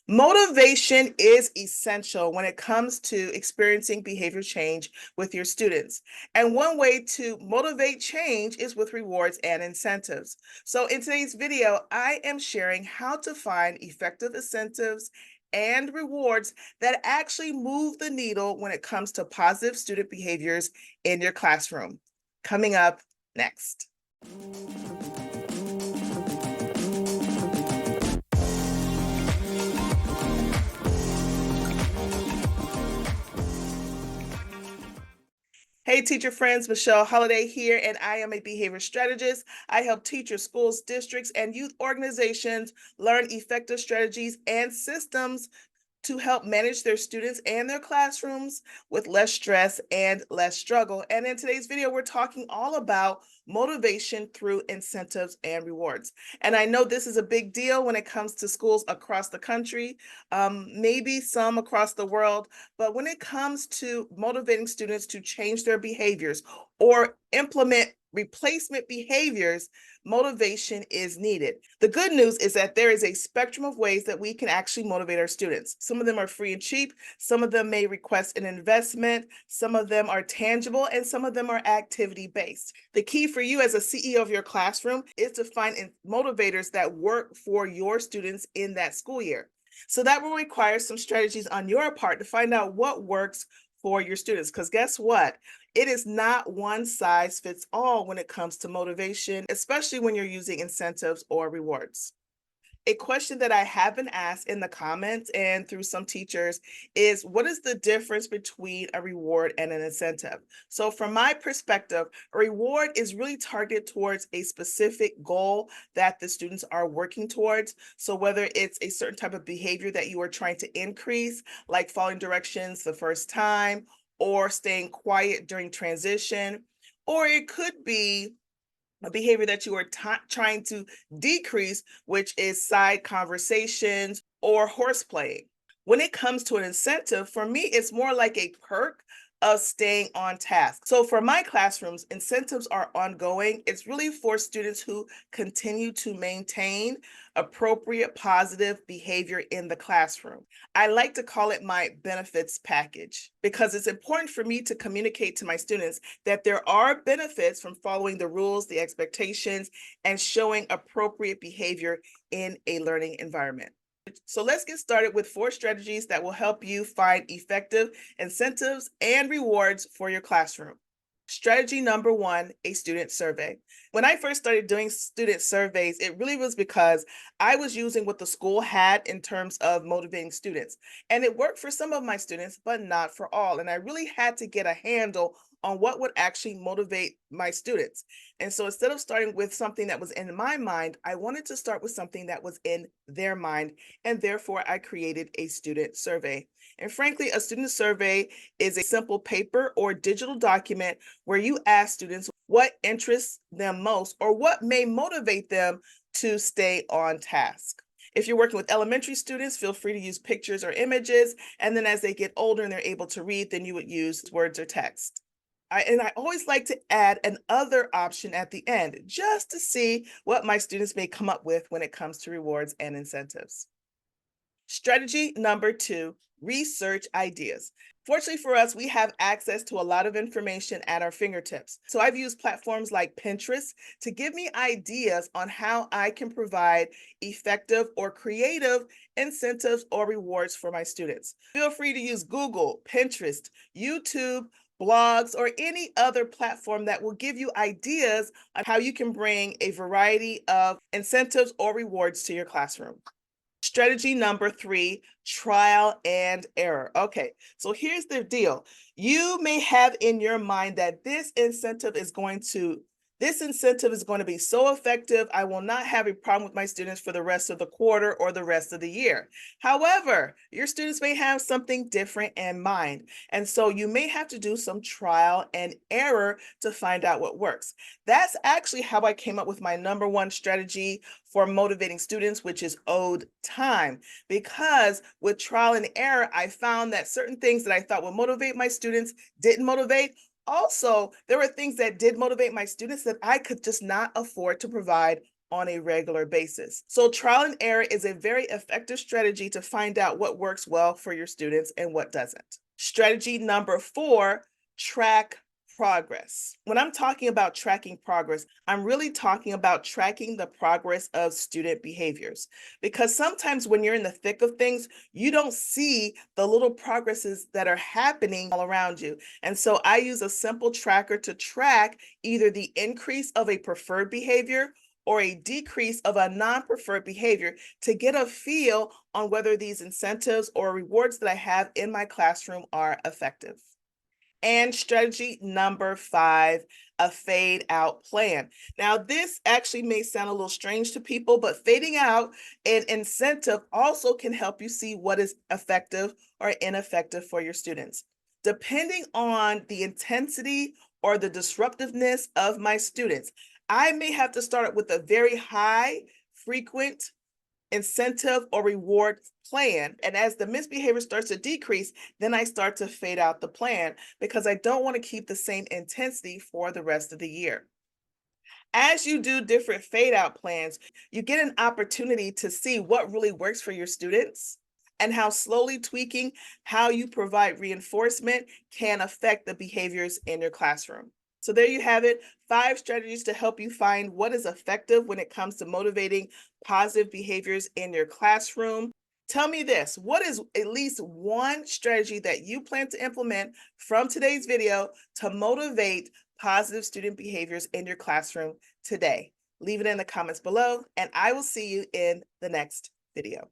Motivation is essential when it comes to experiencing behavior change with your students. And one way to motivate change is with rewards and incentives. So in today's video, I am sharing how to find effective incentives and rewards that actually move the needle when it comes to positive student behaviors in your classroom. Coming up next. Hey, teacher friends, Michelle Holliday here, and I am a behavior strategist. I help teachers, schools, districts, and youth organizations learn effective strategies and systems to help manage their students and their classrooms with less stress and less struggle. And in today's video, we're talking all about motivation through incentives and rewards. And I know this is a big deal when it comes to schools across the country, maybe some across the world, but when it comes to motivating students to change their behaviors or implement replacement behaviors, motivation is needed. The good news is that there is a spectrum of ways that we can actually motivate our students. Some of them are free and cheap, some of them may request an investment, some of them are tangible, and some of them are activity-based. The key for you as a CEO of your classroom is to find motivators that work for your students in that school year. So that will require some strategies on your part to find out what works for your students. Because guess what? It is not one size fits all when it comes to motivation, especially when you're using incentives or rewards. A question that I have been asked in the comments and through some teachers is, what is the difference between a reward and an incentive? So from my perspective, a reward is really targeted towards a specific goal that the students are working towards. So whether it's a certain type of behavior that you are trying to increase, like following directions the first time, or staying quiet during transition, or it could be a behavior that you are trying to decrease, which is side conversations or horseplaying. When it comes to an incentive, for me, it's more like a perk of staying on task. So for my classrooms, incentives are ongoing. It's really for students who continue to maintain appropriate positive behavior in the classroom. I like to call it my benefits package because it's important for me to communicate to my students that there are benefits from following the rules, the expectations, and showing appropriate behavior in a learning environment. So let's get started with 4 strategies that will help you find effective incentives and rewards for your classroom. Strategy number 1, a student survey. When I first started doing student surveys, it really was because I was using what the school had in terms of motivating students. And it worked for some of my students, but not for all. And I really had to get a handle on what would actually motivate my students. And so instead of starting with something that was in my mind, I wanted to start with something that was in their mind. And therefore, I created a student survey. And frankly, a student survey is a simple paper or digital document where you ask students what interests them most or what may motivate them to stay on task. If you're working with elementary students, feel free to use pictures or images. And then as they get older and they're able to read, then you would use words or text. I always like to add an other option at the end, just to see what my students may come up with when it comes to rewards and incentives. Strategy number 2, research ideas. Fortunately for us, we have access to a lot of information at our fingertips. So I've used platforms like Pinterest to give me ideas on how I can provide effective or creative incentives or rewards for my students. Feel free to use Google, Pinterest, YouTube, blogs, or any other platform that will give you ideas on how you can bring a variety of incentives or rewards to your classroom. Strategy number 3, trial and error. Okay, so here's the deal. You may have in your mind that this incentive is going to be so effective, I will not have a problem with my students for the rest of the quarter or the rest of the year. However, your students may have something different in mind. And so you may have to do some trial and error to find out what works. That's actually how I came up with my number 1 strategy for motivating students, which is owed time. Because with trial and error, I found that certain things that I thought would motivate my students didn't motivate. Also, there were things that did motivate my students that I could just not afford to provide on a regular basis. So trial and error is a very effective strategy to find out what works well for your students and what doesn't. Strategy number 4, track progress. When I'm talking about tracking progress, I'm really talking about tracking the progress of student behaviors. Because sometimes when you're in the thick of things, you don't see the little progresses that are happening all around you. And so I use a simple tracker to track either the increase of a preferred behavior or a decrease of a non-preferred behavior to get a feel on whether these incentives or rewards that I have in my classroom are effective. And strategy number 5, a fade out plan. Now, this actually may sound a little strange to people, but fading out an incentive also can help you see what is effective or ineffective for your students. Depending on the intensity or the disruptiveness of my students, I may have to start with a very high, frequent incentive or reward plan. And as the misbehavior starts to decrease, then I start to fade out the plan because I don't want to keep the same intensity for the rest of the year. As you do different fade out plans, you get an opportunity to see what really works for your students and how slowly tweaking how you provide reinforcement can affect the behaviors in your classroom. So there you have it, 5 strategies to help you find what is effective when it comes to motivating positive behaviors in your classroom. Tell me this, what is at least one strategy that you plan to implement from today's video to motivate positive student behaviors in your classroom today? Leave it in the comments below, and I will see you in the next video.